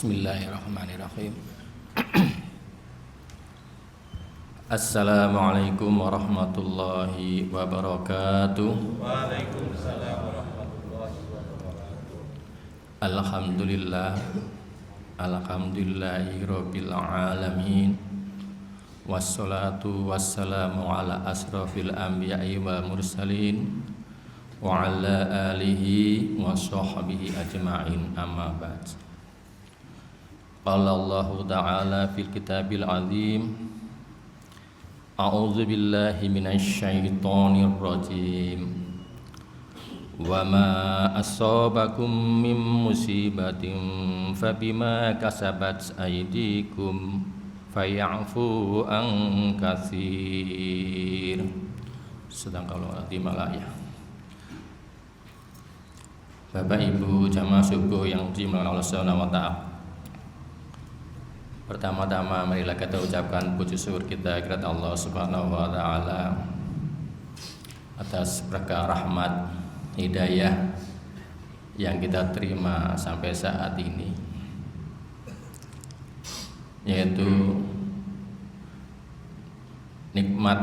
Bismillahirrahmanirrahim. Assalamualaikum warahmatullahi wabarakatuh. Waalaikumsalam warahmatullahi wabarakatuh. Alhamdulillah, alhamdulillahi rabbil alamin. Wassalatu wassalamu ala asrafil anbiya'i wal mursalin wa ala alihi wa sahbihi ajma'in, amma ba'd. Qala Allahu ta'ala fil kitabil azim, a'udzu billahi minasy syaithanir rajim. Wa ma asabakum min musibatin fabima kasabat aydikum faya'fu an katsir. Sedangkan di Malaya. Bapak Ibu jamaah subuh yang dimuliakan Allah Subhanahu wa taala. Pertama-tama marilah kita ucapkan puji syukur kita kepada Allah Subhanahu wa taala atas berkah rahmat hidayah yang kita terima sampai saat ini, yaitu nikmat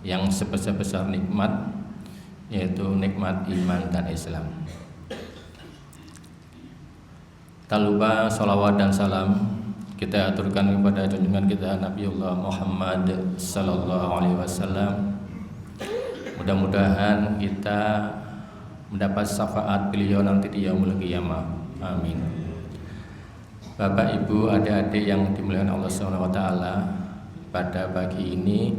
yang sebesar-besar nikmat, yaitu nikmat iman dan Islam. Tak lupa salawat dan salam kita aturkan kepada junjungan kita Nabiullah Muhammad sallallahu alaihi wasallam. Mudah-mudahan kita mendapat syafaat beliau nanti di yaumul qiyamah. Amin. Bapak Ibu, adik-adik yang dimuliakan Allah Subhanahu wa taala, pada pagi ini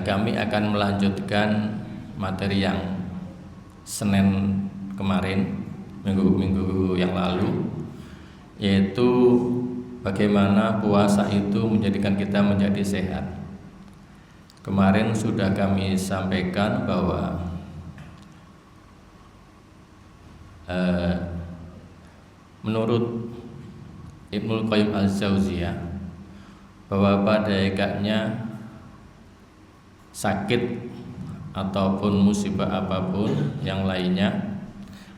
kami akan melanjutkan materi yang Senin kemarin, minggu yang lalu, yaitu bagaimana puasa itu menjadikan kita menjadi sehat. Kemarin sudah kami sampaikan bahwa menurut Ibnu Qayyim al-Jauziyah, bahwa pada hakikatnya sakit ataupun musibah apapun yang lainnya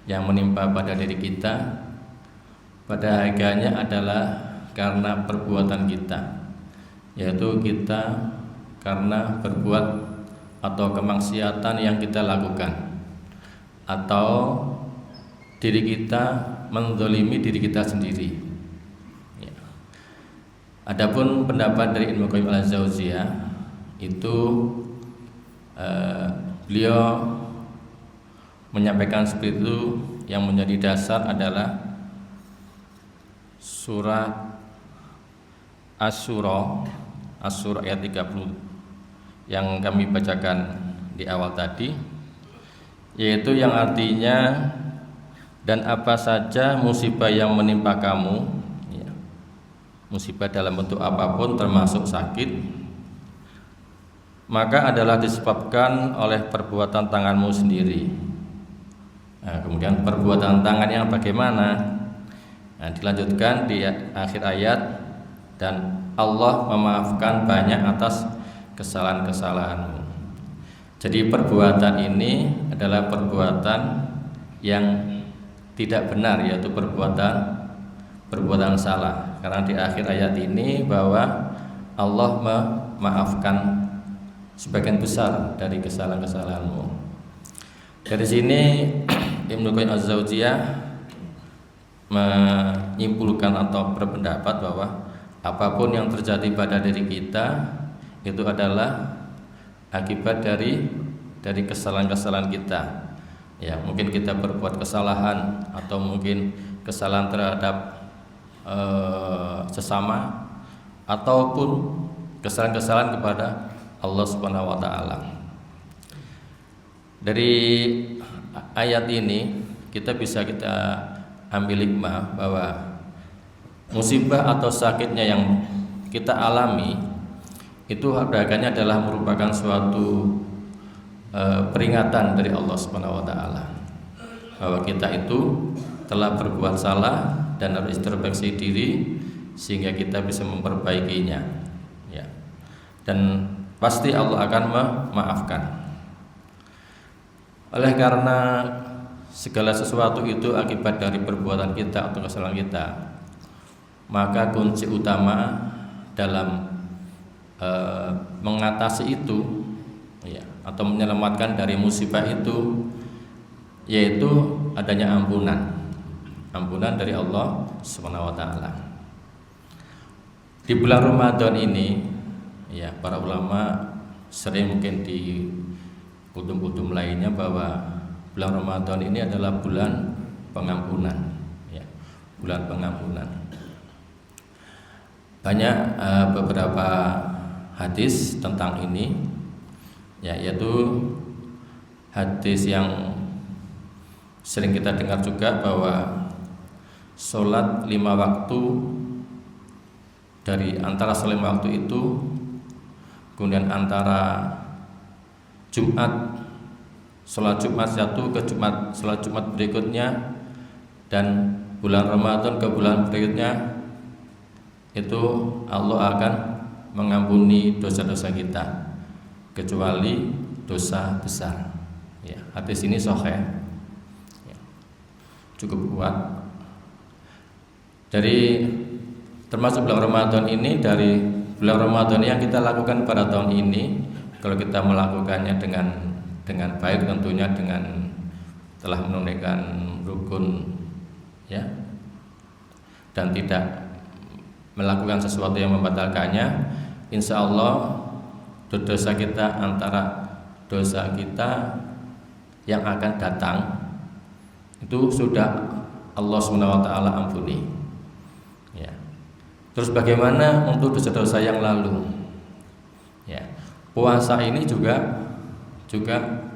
yang menimpa pada diri kita, pada hakikatnya adalah karena perbuatan kita, yaitu kita karena berbuat atau kemaksiatan yang kita lakukan, atau diri kita menzalimi diri kita sendiri. Adapun pendapat dari Ibnu Qayyim al-Jauziyah itu beliau menyampaikan seperti itu, yang menjadi dasar adalah surat Asy-Syura ayat 30 yang kami bacakan di awal tadi, yaitu yang artinya, dan apa saja musibah yang menimpa kamu, ya, musibah dalam bentuk apapun termasuk sakit, maka adalah disebabkan oleh perbuatan tanganmu sendiri. Nah, kemudian perbuatan tangan yang bagaimana? Nah, dilanjutkan di akhir ayat, dan Allah memaafkan banyak atas kesalahan-kesalahanmu. Jadi perbuatan ini adalah perbuatan yang tidak benar, yaitu perbuatan salah. Karena di akhir ayat ini bahwa Allah memaafkan sebagian besar dari kesalahan-kesalahanmu. Dari sini Ibnu Qayyim al-Jauziyah menyimpulkan atau berpendapat bahwa apapun yang terjadi pada diri kita itu adalah akibat dari kesalahan-kesalahan kita. Ya, mungkin kita berbuat kesalahan atau mungkin kesalahan terhadap sesama, ataupun kesalahan-kesalahan kepada Allah Subhanahu wa taala. Dari ayat ini kita ambil hikmah bahwa musibah atau sakitnya yang kita alami itu harganya adalah merupakan suatu peringatan dari Allah Subhanahu wa taala bahwa kita itu telah berbuat salah dan harus introspeksi diri sehingga kita bisa memperbaikinya, ya. Dan pasti Allah akan memaafkan. Oleh karena segala sesuatu itu akibat dari perbuatan kita atau kesalahan kita, maka kunci utama dalam mengatasi itu ya, atau menyelamatkan dari musibah itu yaitu adanya ampunan dari Allah Subhanahu wa taala. Di bulan Ramadan ini ya, para ulama sering mungkin di kutub-kutub lainnya bahwa bulan Ramadan ini adalah bulan pengampunan ya, bulan pengampunan. Banyak beberapa hadis tentang ini ya, yaitu hadis yang sering kita dengar juga bahwa sholat 5 waktu, dari antara sholat 5 waktu itu, kemudian antara Jumat, sholat Jumat satu ke sholat Jumat berikutnya, dan bulan Ramadan ke bulan berikutnya, itu Allah akan mengampuni dosa-dosa kita kecuali dosa besar ya. Hadis ini sahih ya, cukup kuat. Dari termasuk bulan Ramadan ini, dari bulan Ramadan yang kita lakukan pada tahun ini, kalau kita melakukannya dengan baik, tentunya dengan telah menunaikan rukun ya, dan tidak melakukan sesuatu yang membatalkannya, insya Allah dosa kita, antara dosa kita yang akan datang itu sudah Allah Subhanahu wa taala ampuni ya. Terus bagaimana untuk dosa-dosa yang lalu ya? Puasa ini juga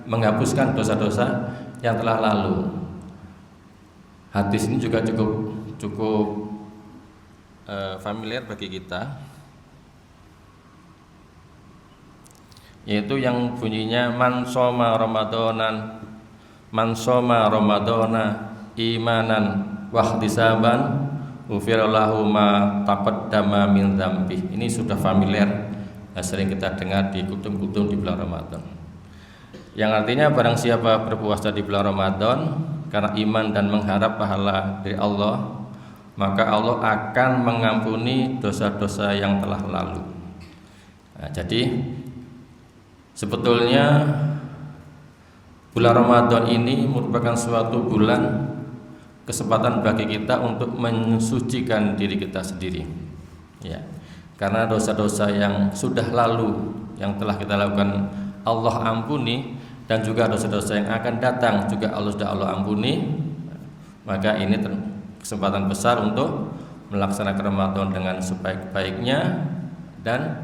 menghapuskan dosa-dosa yang telah lalu. Hadis ini juga cukup familiar bagi kita, yaitu yang bunyinya man soma ramadana imanan wahtisaban ghufirallahu ma taqaddama min dzambi. Ini sudah familiar, sering kita dengar di kutub-kutub di bulan Ramadan, yang artinya barang siapa berpuasa di bulan Ramadan karena iman dan mengharap pahala dari Allah, maka Allah akan mengampuni dosa-dosa yang telah lalu. Nah, jadi sebetulnya bulan Ramadan ini merupakan suatu bulan kesempatan bagi kita untuk mensucikan diri kita sendiri ya. Karena dosa-dosa yang sudah lalu yang telah kita lakukan Allah ampuni, dan juga dosa-dosa yang akan datang juga Allah ampuni. Maka ini kesempatan besar untuk melaksanakan Ramadan dengan sebaik-baiknya, dan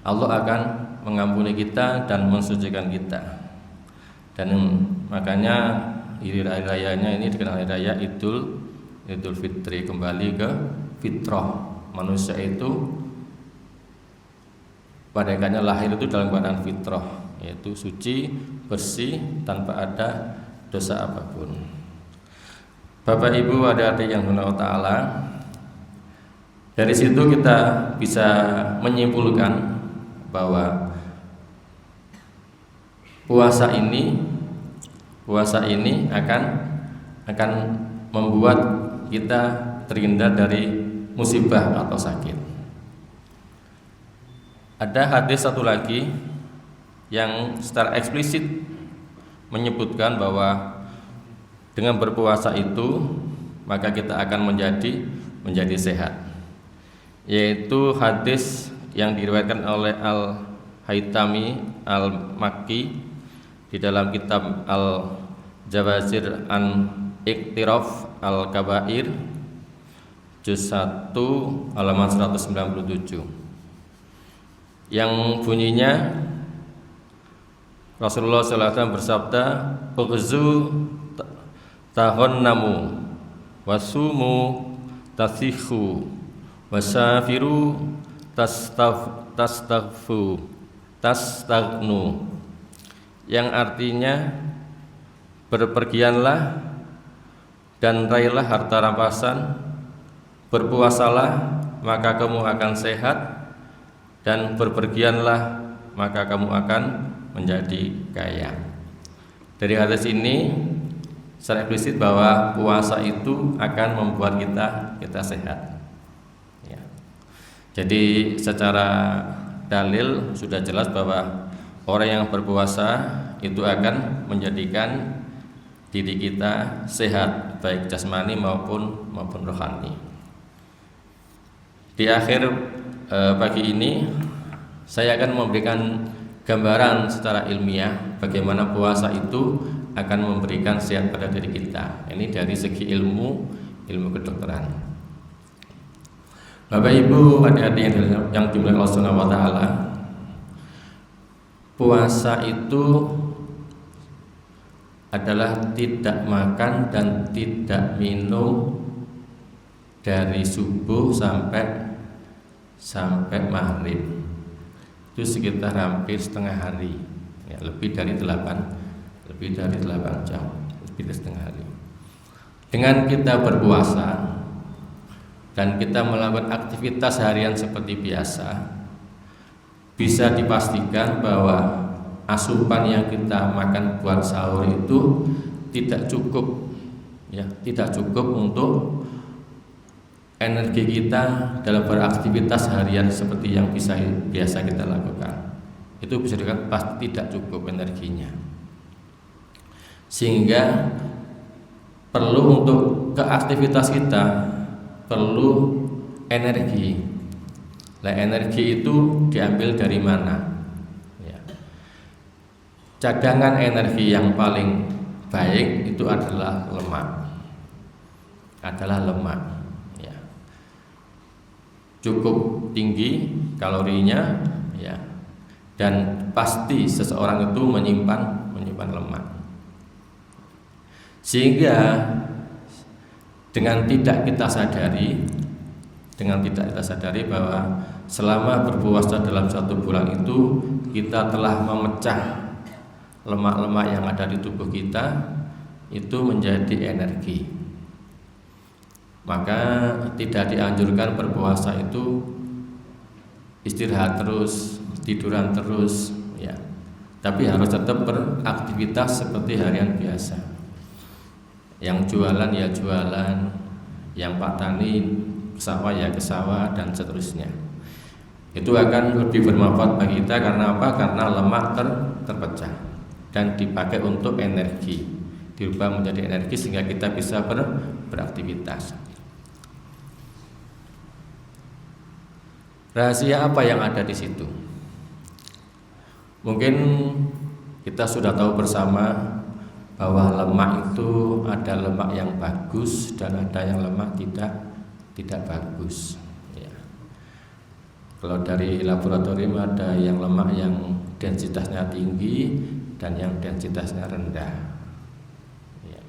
Allah akan mengampuni kita dan mensucikan kita. Dan makanya hari rayanya ini dikenal hari raya Idul Fitri, kembali ke fitrah. Manusia itu pada akhirnya lahir itu dalam keadaan fitrah, yaitu suci, bersih, tanpa ada dosa apapun. Bapak Ibu adik-adik yang dirahmati Allah Ta'ala, dari situ kita bisa menyimpulkan bahwa puasa ini akan membuat kita terhindar dari musibah atau sakit. Ada hadis satu lagi yang secara eksplisit menyebutkan bahwa dengan berpuasa itu maka kita akan menjadi sehat, yaitu hadis yang diriwayatkan oleh Al-Haytami Al-Makki di dalam kitab Al-Jawazir an Iqtiraf Al-Kabair juz 1 halaman 197, yang bunyinya Rasulullah SAW bersabda, "Ughzu tahonnamu wasumu tasihhu wasafiru tastagnu," yang artinya berpergianlah dan raihlah harta rampasan, berpuasalah maka kamu akan sehat, dan berpergianlah maka kamu akan menjadi kaya. Dari hadis ini secara eksplisit bahwa puasa itu akan membuat kita sehat. Ya. Jadi secara dalil sudah jelas bahwa orang yang berpuasa itu akan menjadikan diri kita sehat baik jasmani maupun rohani. Di akhir pagi ini saya akan memberikan gambaran secara ilmiah bagaimana puasa itu akan memberikan sehat pada diri kita. Ini dari segi ilmu kedokteran. Bapak Ibu, adik-adik yang dimuliakan Allah Subhanahu wa taala, puasa itu adalah tidak makan dan tidak minum dari subuh sampai maghrib. Itu sekitar hampir setengah hari, ya, lebih dari 8 jam, lebih dari setengah hari. Dengan kita berpuasa dan kita melakukan aktivitas harian seperti biasa, bisa dipastikan bahwa asupan yang kita makan buat sahur itu tidak cukup, ya, tidak cukup untuk energi kita dalam beraktivitas harian seperti yang biasa kita lakukan. Itu bisa dikatakan pasti tidak cukup energinya, sehingga perlu untuk ke aktivitas kita perlu energi. Nah, energi itu diambil dari mana? Ya. Cadangan energi yang paling baik itu adalah lemak. Ya. Cukup tinggi kalorinya, ya. Dan pasti seseorang itu menyimpan lemak. Sehingga dengan tidak kita sadari bahwa selama berpuasa dalam 1 bulan itu kita telah memecah lemak-lemak yang ada di tubuh kita itu menjadi energi. Maka tidak dianjurkan berpuasa itu istirahat terus, tiduran terus, ya. Tapi harus tetap beraktivitas seperti harian biasa. Yang jualan ya jualan, yang Pak Tani ke sawah ya ke sawah, dan seterusnya. Itu akan lebih bermanfaat bagi kita karena apa? Karena lemak terpecah dan dipakai untuk energi, dirubah menjadi energi sehingga kita bisa beraktivitas. Rahasia apa yang ada di situ? Mungkin kita sudah tahu bersama bahwa lemak itu ada lemak yang bagus dan ada yang lemak tidak bagus, ya. Kalau dari laboratorium ada yang lemak yang densitasnya tinggi dan yang densitasnya rendah, ya.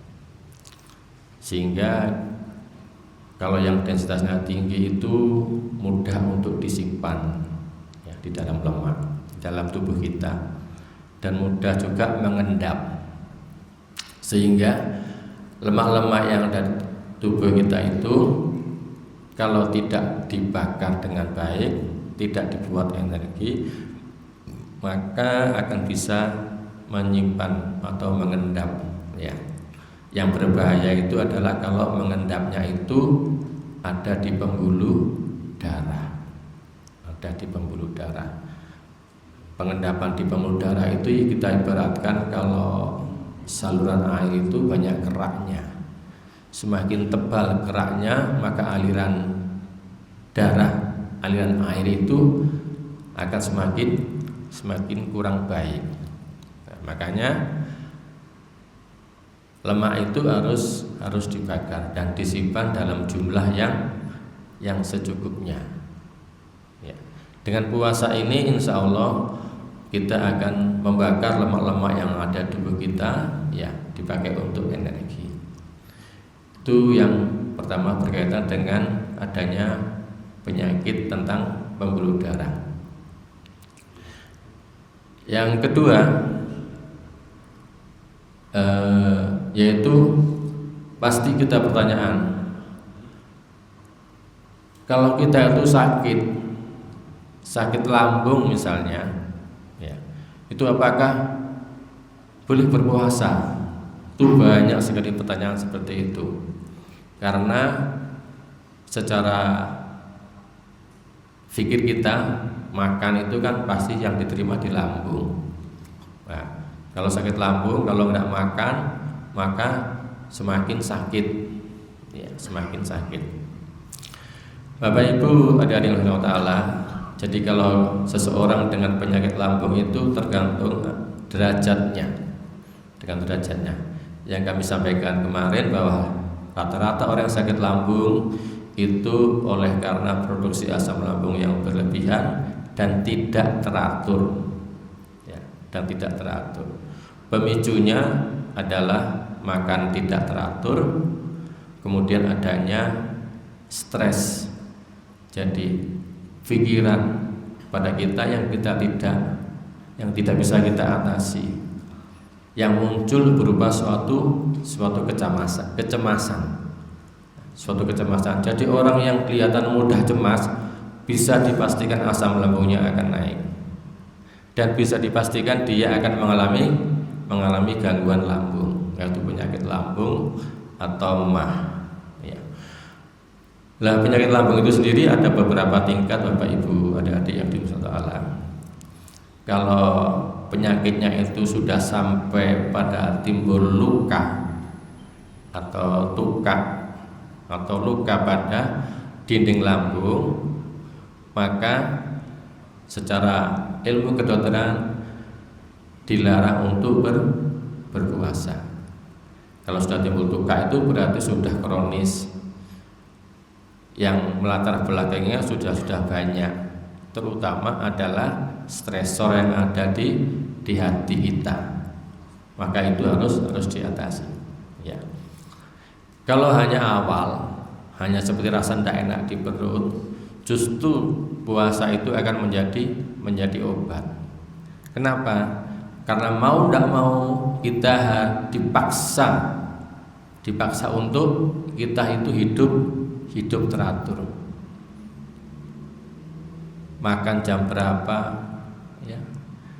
Sehingga kalau yang densitasnya tinggi itu mudah untuk disimpan, ya, di dalam lemak, di dalam tubuh kita, dan mudah juga mengendap. Sehingga lemak-lemak yang ada di tubuh kita itu kalau tidak dibakar dengan baik, tidak dibuat energi, maka akan bisa menyimpan atau mengendap, ya. Yang berbahaya itu adalah kalau mengendapnya itu ada di pembuluh darah. Pengendapan di pembuluh darah itu kita ibaratkan kalau saluran air itu banyak keraknya. Semakin tebal keraknya, maka aliran air itu akan semakin kurang baik. Nah, makanya lemak itu harus dibakar dan disimpan dalam jumlah yang secukupnya, ya. Dengan puasa ini insya Allah kita akan membakar lemak-lemak yang ada di tubuh kita, ya, dipakai untuk energi. Itu yang pertama berkaitan dengan adanya penyakit tentang pembuluh darah. Yang kedua yaitu pasti kita pertanyaan, kalau kita itu sakit lambung misalnya, ya, itu apakah boleh berpuasa? Itu banyak sekali pertanyaan seperti itu. Karena secara fikir kita, makan itu kan pasti yang diterima di lambung. Nah, kalau sakit lambung, kalau nggak makan, maka semakin sakit, ya, semakin sakit. Bapak Ibu adik-adik yang Allah, jadi kalau seseorang dengan penyakit lambung itu tergantung derajatnya, dengan derajatnya. Yang kami sampaikan kemarin bahwa rata-rata orang yang sakit lambung itu oleh karena produksi asam lambung yang berlebihan dan tidak teratur, ya, dan tidak teratur. Pemicunya adalah makan tidak teratur, kemudian adanya stres. Jadi pikiran pada kita yang tidak bisa kita atasi, yang muncul berupa suatu kecemasan. Jadi orang yang kelihatan mudah cemas bisa dipastikan asam lambungnya akan naik, dan bisa dipastikan dia akan mengalami gangguan lambung, yaitu penyakit lambung atau MAH. Ya. Lah, penyakit lambung itu sendiri ada beberapa tingkat, Bapak Ibu adik-adik yang dimuliakan Allah. Kalau penyakitnya itu sudah sampai pada timbul luka atau tukak atau luka pada dinding lambung, maka secara ilmu kedokteran dilarang untuk berpuasa. Kalau sudah timbul luka itu berarti sudah kronis, yang melatar belakangnya sudah banyak, terutama adalah stresor yang ada di hati kita, maka itu harus diatasi. Ya. Kalau hanya awal, hanya seperti rasa tidak enak di perut, justru puasa itu akan menjadi obat. Kenapa? Karena mau tidak mau kita dipaksa untuk kita itu hidup teratur. Makan jam berapa, ya,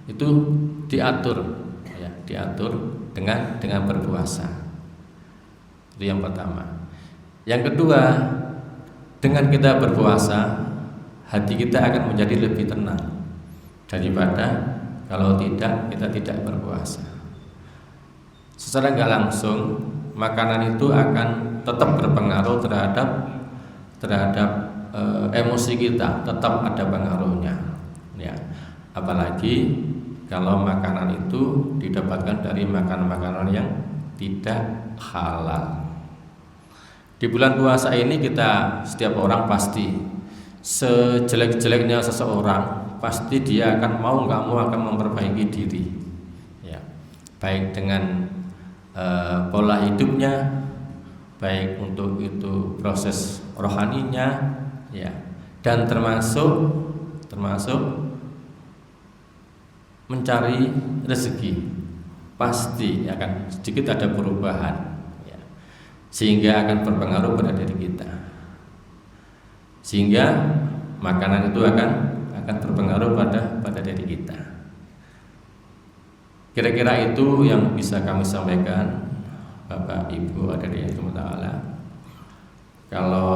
itu diatur, ya, diatur dengan berpuasa. Itu yang pertama. Yang kedua, dengan kita berpuasa, hati kita akan menjadi lebih tenang daripada kalau kita tidak berpuasa. Secara nggak langsung, makanan itu akan tetap berpengaruh terhadap emosi kita, tetap ada pengaruhnya, ya. Apalagi kalau makanan itu didapatkan dari makanan-makanan yang tidak halal. Di bulan puasa ini setiap orang pasti, sejelek-jeleknya seseorang, pasti dia akan mau nggak mau akan memperbaiki diri, ya. Baik dengan pola hidupnya, baik untuk itu proses rohaninya, ya, dan termasuk mencari rezeki, pasti akan sedikit ada perubahan, ya, sehingga akan berpengaruh pada diri kita, sehingga makanan itu akan berpengaruh pada diri kita. Kira-kira itu yang bisa kami sampaikan, Bapak Ibu adik-adik yang Allah. Kalau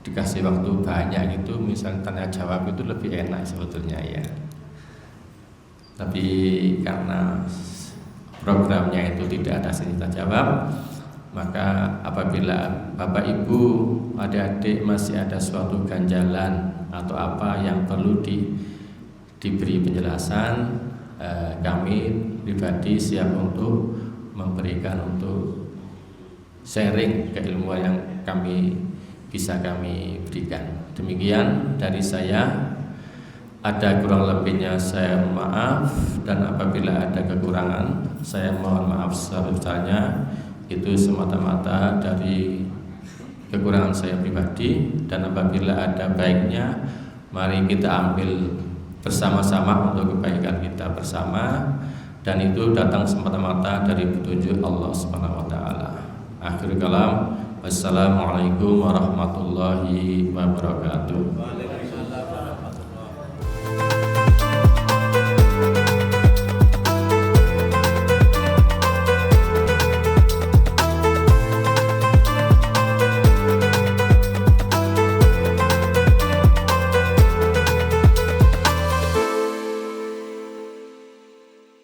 dikasih waktu banyak gitu, misalnya tanya jawab itu lebih enak sebetulnya, ya. Tapi karena programnya itu tidak ada tanya jawab, maka apabila Bapak Ibu adik-adik masih ada suatu ganjalan atau apa yang perlu diberi penjelasan, kami pribadi siap untuk memberikan, untuk sharing keilmuan yang bisa kami berikan. Demikian dari saya. Ada kurang lebihnya saya maaf, dan apabila ada kekurangan saya mohon maaf sebesar-besarnya. Itu semata-mata dari kekurangan saya pribadi, dan apabila ada baiknya mari kita ambil bersama-sama untuk kebaikan kita bersama, dan itu datang semata-mata dari petunjuk Allah Subhanahu wa taala. Akhir kalam, wassalamualaikum warahmatullahi wabarakatuh.